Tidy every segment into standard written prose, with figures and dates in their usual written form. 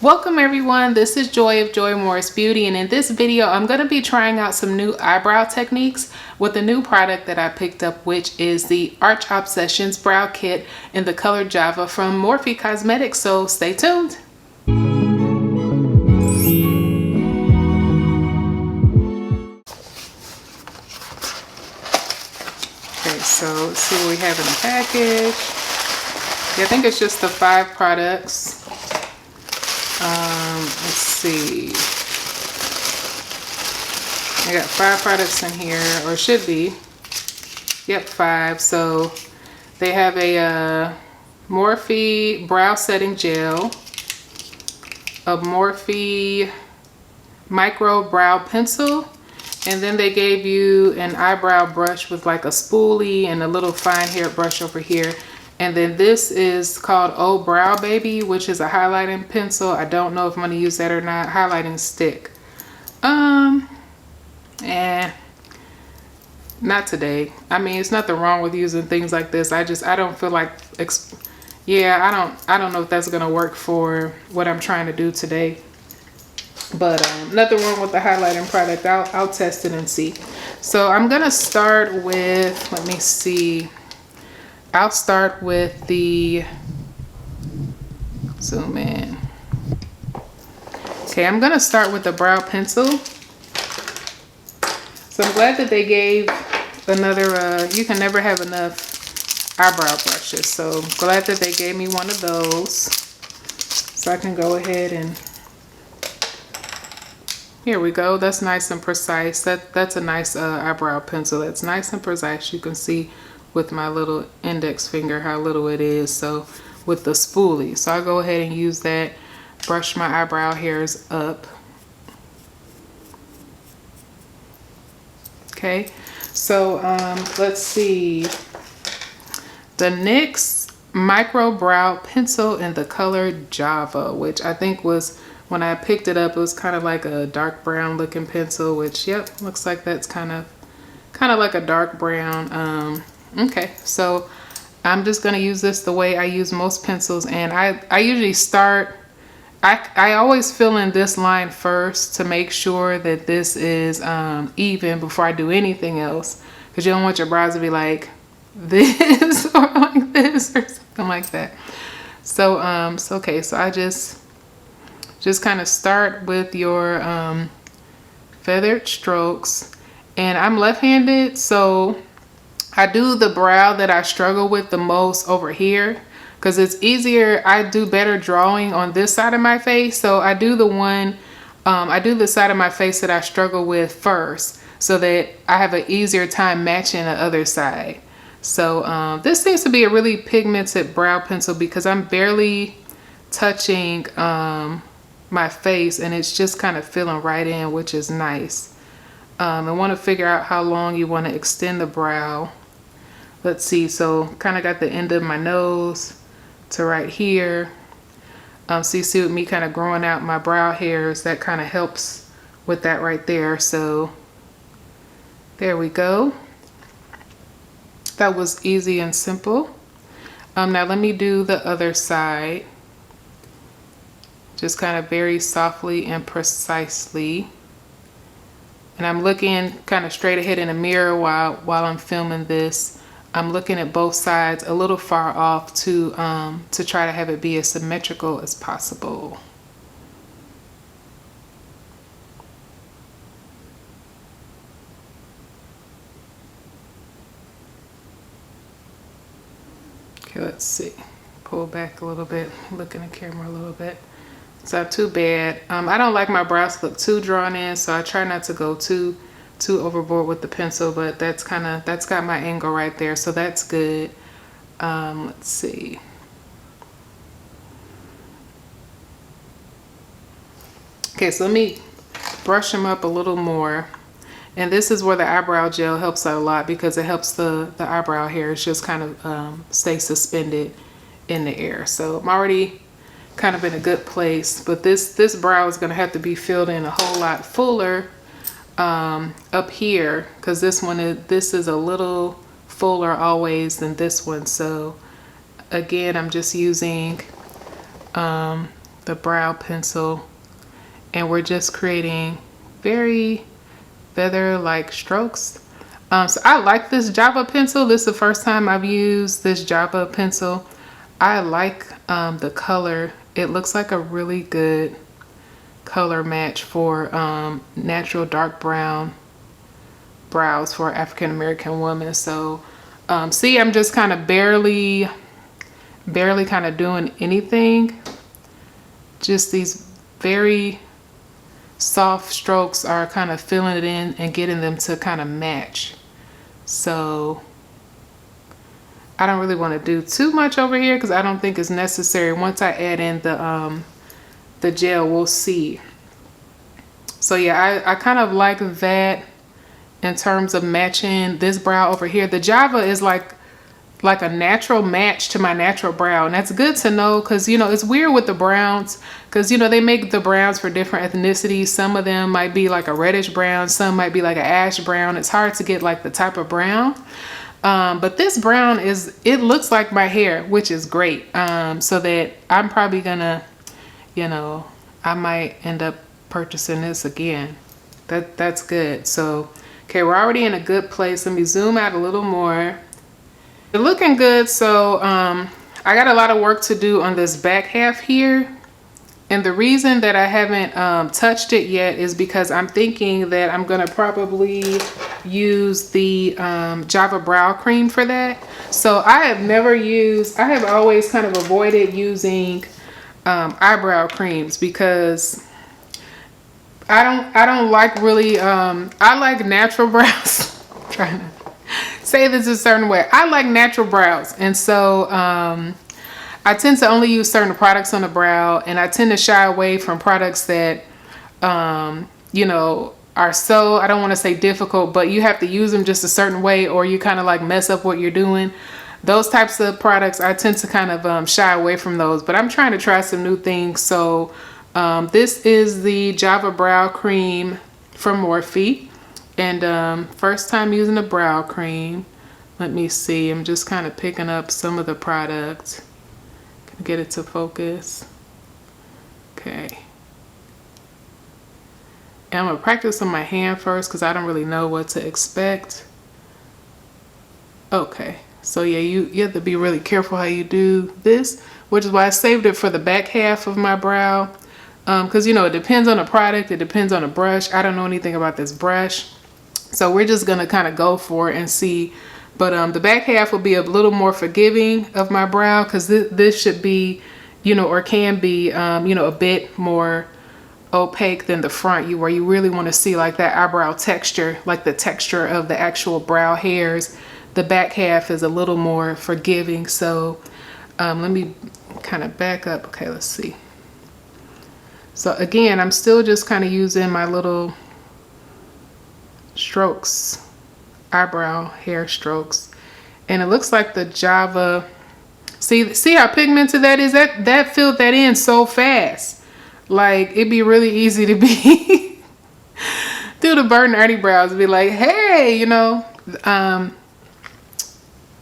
Welcome everyone, this is Joy of Joy Morris Beauty, and in this video I'm going to be trying out some new eyebrow techniques with a new product that I picked up, which is the Arch Obsessions Brow Kit in the color Java from Morphe Cosmetics, so stay tuned. Okay, so let's see what we have in the package. Yeah, I think it's just the 5 products. Let's see. I got 5 products in here, or should be. Yep, 5. So they have a Morphe brow setting gel, a Morphe micro brow pencil, and then they gave you an eyebrow brush with like a spoolie and a little fine haired brush over here. And then this is called Oh Brow Baby, which is a highlighting pencil. I don't know if I'm going to use that or not. Highlighting stick. Not today. I mean, it's nothing wrong with using things like this. I don't feel like, I don't know if that's going to work for what I'm trying to do today. But nothing wrong with the highlighting product. I'll test it and see. So I'm going to start with, let me see. I'll start with the, zoom in. Okay, I'm gonna start with the brow pencil. So I'm glad that they gave another, you can never have enough eyebrow brushes. So I'm glad that they gave me one of those. So I can go ahead and, here we go. That's nice and precise. That's a nice eyebrow pencil. That's nice and precise. You can see with my little index finger how little it is, so with the spoolie. So I'll go ahead and use that, brush my eyebrow hairs up. Okay, so let's see, the NYX micro brow pencil in the color Java, which I think was, when I picked it up, it was kind of like a dark brown looking pencil, which yep, looks like that's kind of like a dark brown. Okay, so I'm just going to use this the way I use most pencils, and I usually start, I always fill in this line first to make sure that this is even before I do anything else, because you don't want your brows to be like this or like this or something like that. So okay, so I just kind of start with your feathered strokes, and I'm left-handed, so I do the brow that I struggle with the most over here because it's easier. I do better drawing on this side of my face. So I do the one, I do the side of my face that I struggle with first so that I have an easier time matching the other side. So this seems to be a really pigmented brow pencil because I'm barely touching my face, and it's just kind of filling right in, which is nice. I want to figure out how long you want to extend the brow. Let's see, so kind of got the end of my nose to right here. So you see with me kind of growing out my brow hairs, that kind of helps with that right there. So there we go. That was easy and simple. Now let me do the other side. Just kind of very softly and precisely. And I'm looking kind of straight ahead in the mirror while I'm filming this. I'm looking at both sides a little far off to try to have it be as symmetrical as possible. Okay, let's see. Pull back a little bit, look in the camera a little bit. It's not too bad. I don't like my brows to look too drawn in, so I try not to go too overboard with the pencil, but that's got my angle right there, so that's good. Let's see. Okay, so let me brush them up a little more, and this is where the eyebrow gel helps out a lot because it helps the eyebrow hairs just kind of stay suspended in the air. So I'm already kind of in a good place, but this brow is going to have to be filled in a whole lot fuller up here, because this is a little fuller always than this one. So again, I'm just using the the brow pencil, and we're just creating very feather-like strokes. So I like this Java pencil. This is the first time I've used this Java pencil. I like the color. It looks like a really good color match for natural dark brown brows for African American women. So see, I'm just kind of barely kind of doing anything. Just these very soft strokes are kind of filling it in and getting them to kind of match. So I don't really want to do too much over here because I don't think it's necessary. Once I add in the gel, we'll see. So yeah, I kind of like that in terms of matching this brow over here. The Java is like a natural match to my natural brow, and that's good to know because, you know, it's weird with the browns because, you know, they make the browns for different ethnicities. Some of them might be like a reddish brown, some might be like an ash brown. It's hard to get like the type of brown, but this brown it looks like my hair, which is great. So that I'm probably gonna, you know, I might end up purchasing this again. That's good. So okay, we're already in a good place. Let me zoom out a little more. They're looking good. So I got a lot of work to do on this back half here, and the reason that I haven't touched it yet is because I'm thinking that I'm gonna probably use the Java brow cream for that. So I have always kind of avoided using eyebrow creams because I don't like really I like natural brows. I'm trying to say this a certain way. I like natural brows, and so I tend to only use certain products on the brow, and I tend to shy away from products that you know, are so, I don't want to say difficult, but you have to use them just a certain way or you kind of like mess up what you're doing. Those types of products, I tend to kind of shy away from those, but I'm trying to try some new things. So this is the Java brow cream from Morphe. And first time using a brow cream. Let me see, I'm just kind of picking up some of the product. Can I get it to focus? Okay. And I'm gonna practice on my hand first because I don't really know what to expect. Okay, so yeah, you have to be really careful how you do this, which is why I saved it for the back half of my brow. Because, you know, it depends on the product, it depends on the brush. I don't know anything about this brush. So we're just gonna kind of go for it and see. But the back half will be a little more forgiving of my brow because this should be, you know, or can be, you know, a bit more opaque than the front, where you really want to see like that eyebrow texture, like the texture of the actual brow hairs. The back half is a little more forgiving. So let me kind of back up. Okay, let's see. So again, I'm still just kind of using my little strokes, eyebrow hair strokes, and it looks like the Java, see how pigmented that is. That filled that in so fast. Like, it'd be really easy to be do the Burton Ernie brows and be like, hey, you know.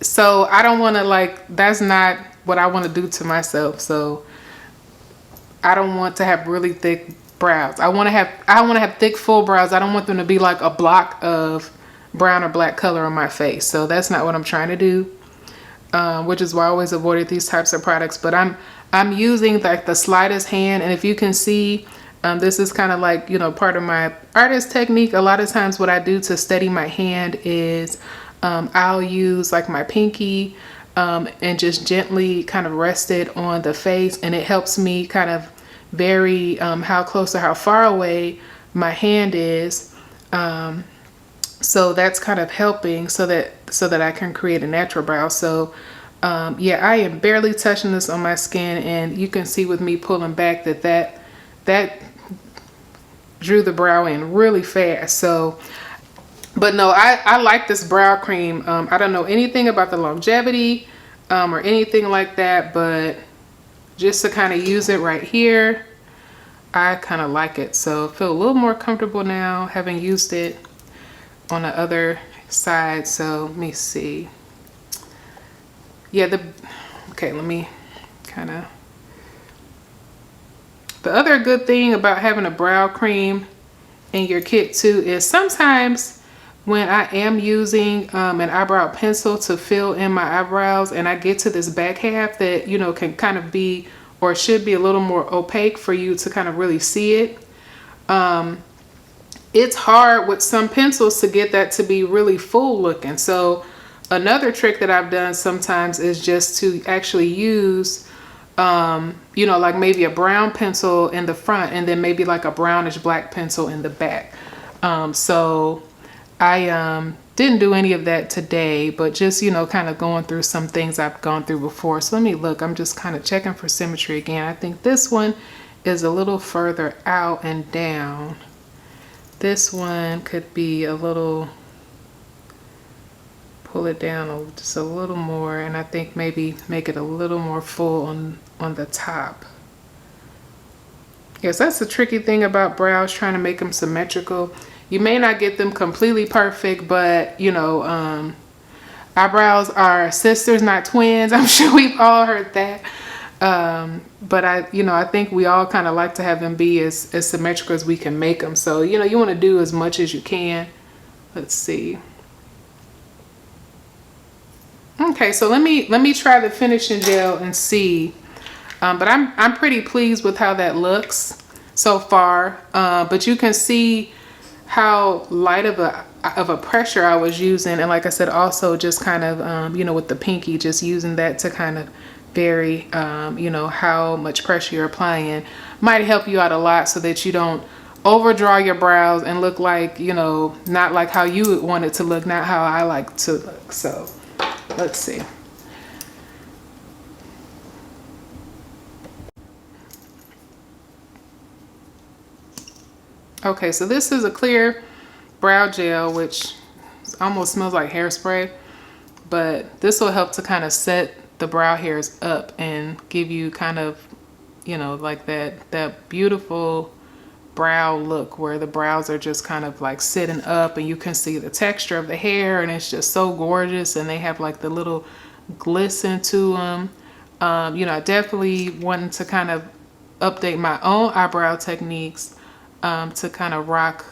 So I don't want to, like, that's not what I want to do to myself. So I don't want to have really thick brows. I want to have thick full brows. I don't want them to be like a block of brown or black color on my face. So that's not what I'm trying to do, which is why I always avoided these types of products. But I'm using like the slightest hand, and if you can see, this is kind of like, you know, part of my artist technique. A lot of times what I do to steady my hand is I'll use like my pinky and just gently kind of rest it on the face, and it helps me kind of vary how close or how far away my hand is. So that's kind of helping so that I can create a natural brow. So yeah, I am barely touching this on my skin, and you can see with me pulling back that drew the brow in really fast. So, but no, I like this brow cream. I don't know anything about the longevity or anything like that, but just to kind of use it right here, I kind of like it. So I feel a little more comfortable now having used it on the other side. So let me see. Yeah, okay, let me kind of, The other good thing about having a brow cream in your kit too is sometimes when I am using an eyebrow pencil to fill in my eyebrows and I get to this back half that, you know, can kind of be or should be a little more opaque for you to kind of really see it. It's hard with some pencils to get that to be really full looking. So another trick that I've done sometimes is just to actually use you know, like maybe a brown pencil in the front and then maybe like a brownish black pencil in the back. So I didn't do any of that today, but just, you know, kind of going through some things I've gone through before. So let me look. I'm just kind of checking for symmetry again. I think this one is a little further out and down. This one could be a little, pull it down just a little more, and I think maybe make it a little more full on the top. Yes, that's the tricky thing about brows, trying to make them symmetrical. You may not get them completely perfect, but you know, eyebrows are sisters, not twins. I'm sure we've all heard that. But I think we all kind of like to have them be as symmetrical as we can make them. So, you know, you want to do as much as you can. Let's see. Okay, so let me try the finishing gel and see. But I'm pretty pleased with how that looks so far. But you can see how light of a pressure I was using, and like I said, also just kind of you know, with the pinky, just using that to kind of vary you know, how much pressure you're applying. Might help you out a lot so that you don't overdraw your brows and look like, you know, not like how you would want it to look, not how I like to look. So let's see. Okay, so this is a clear brow gel, which almost smells like hairspray, but this will help to kind of set the brow hairs up and give you kind of, you know, like that beautiful brow look where the brows are just kind of like sitting up and you can see the texture of the hair, and it's just so gorgeous, and they have like the little glisten to them. You know, I definitely wanted to kind of update my own eyebrow techniques to kind of rock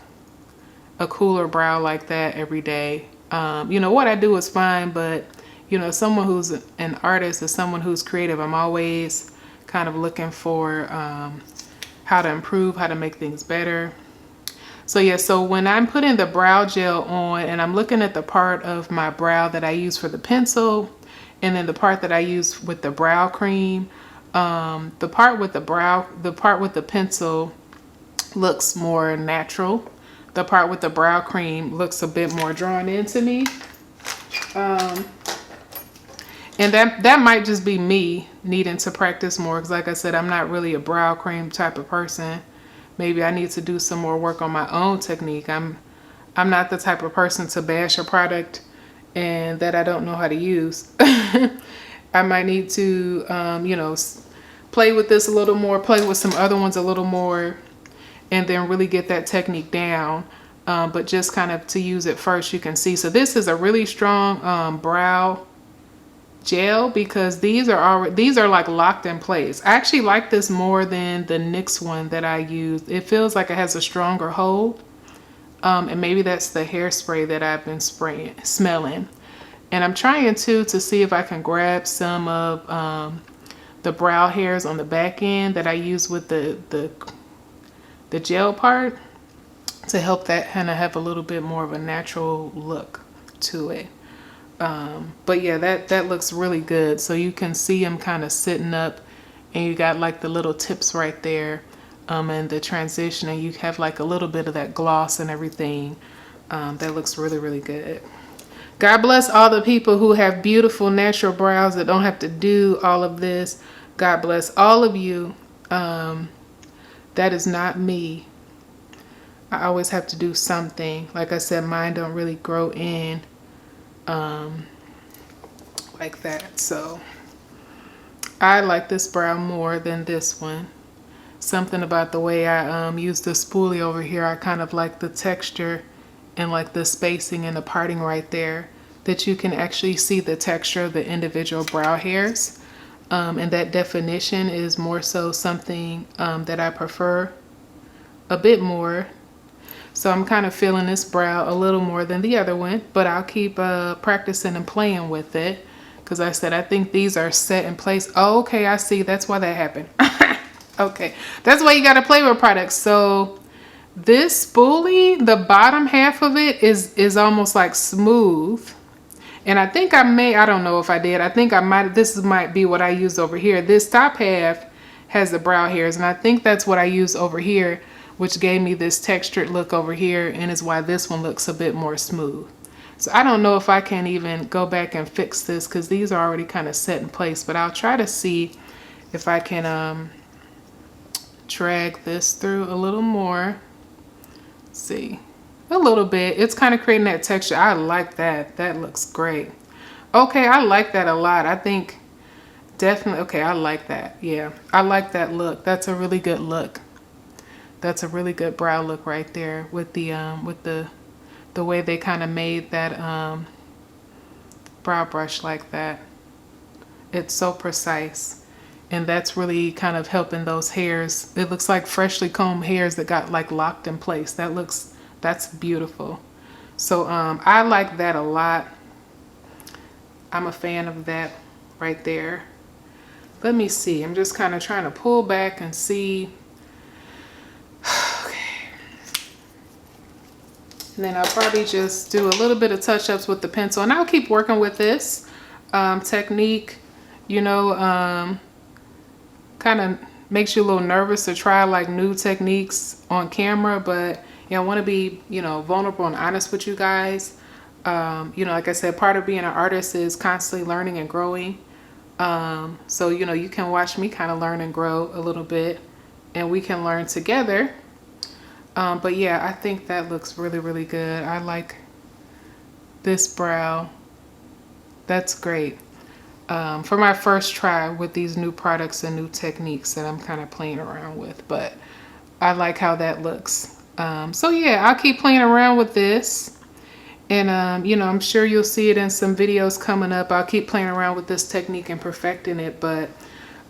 a cooler brow like that every day. You know, what I do is fine, but you know, someone who's an artist or someone who's creative, I'm always kind of looking for how to improve, how to make things better. So yeah, so when I'm putting the brow gel on and I'm looking at the part of my brow that I use for the pencil and then the part that I use with the brow cream, the part with the pencil looks more natural. The part with the brow cream looks a bit more drawn into me. And that might just be me needing to practice more, because like I said, I'm not really a brow cream type of person. Maybe I need to do some more work on my own technique. I'm not the type of person to bash a product and that I don't know how to use. I might need to, you know, play with this a little more, play with some other ones a little more, and then really get that technique down. But just kind of to use it first, you can see. So this is a really strong brow gel, because these are like locked in place. I actually like this more than the NYX one that I used. It feels like it has a stronger hold. And maybe that's the hairspray that I've been smelling. And I'm trying to see if I can grab some of the brow hairs on the back end that I use with the gel part to help that kind of have a little bit more of a natural look to it. But yeah, that looks really good. So you can see them kind of sitting up, and you got like the little tips right there, and the transition, and you have like a little bit of that gloss and everything. That looks really, really good. God bless all the people who have beautiful natural brows that don't have to do all of this. God bless all of you. That is not me. I always have to do something. Like I said, mine don't really grow in like that. So I like this brow more than this one. Something about the way I use the spoolie over here. I kind of like the texture and like the spacing and the parting right there, that you can actually see the texture of the individual brow hairs. And that definition is more so something that I prefer a bit more. So I'm kind of feeling this brow a little more than the other one, but I'll keep practicing and playing with it. Because I said, I think these are set in place. Oh, okay, I see. That's why that happened. Okay, that's why you got to play with products. So this spoolie, the bottom half of it is almost like smooth. And I think I don't know if I did. I think I might, this might be what I used over here. This top half has the brow hairs, and I think that's what I used over here, which gave me this textured look over here, and is why this one looks a bit more smooth. So I don't know if I can even go back and fix this because these are already kind of set in place, but I'll try to see if I can drag this through a little more. Let's see, a little bit. It's kind of creating that texture. I like that. That looks great. Okay, I like that a lot. I think definitely, okay, I like that. Yeah, I like that look. That's a really good look. That's a really good brow look right there with the way they kind of made that brow brush like that. It's so precise. And that's really kind of helping those hairs. It looks like freshly combed hairs that got like locked in place. That's beautiful. So I like that a lot. I'm a fan of that right there. Let me see. I'm just kind of trying to pull back and see. Okay. And then I'll probably just do a little bit of touch-ups with the pencil. And I'll keep working with this technique. You know, kind of makes you a little nervous to try like new techniques on camera, but I want to be, vulnerable and honest with you guys. Like I said, part of being an artist is constantly learning and growing. So, you can watch me kind of learn and grow a little bit, and we can learn together. But yeah, I think that looks really, really good. I like this brow. That's great. For my first try with these new products and new techniques that I'm kind of playing around with, but I like how that looks. So yeah, I'll keep playing around with this, and I'm sure you'll see it in some videos coming up. I'll keep playing around with this technique and perfecting it, but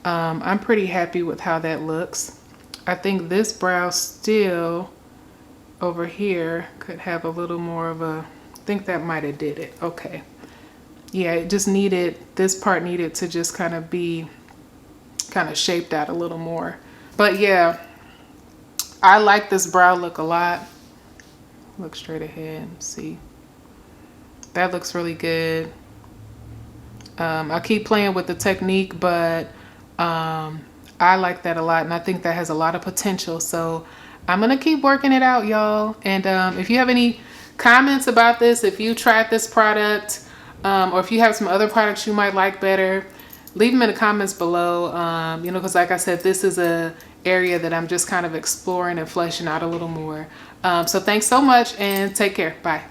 I'm pretty happy with how that looks. I think this brow still over here could have a little more of a, I think that might have did it. Okay. Yeah, it just needed, this part needed to just kind of be kind of shaped out a little more. But yeah, I like this brow look a lot. Look straight ahead, see. That looks really good. I keep playing with the technique, but I like that a lot, and I think that has a lot of potential. So I'm gonna keep working it out, y'all. And if you have any comments about this, if you tried this product, or if you have some other products you might like better, leave them in the comments below. Because like I said, this is a area that I'm just kind of exploring and fleshing out a little more. So thanks so much, and take care. Bye.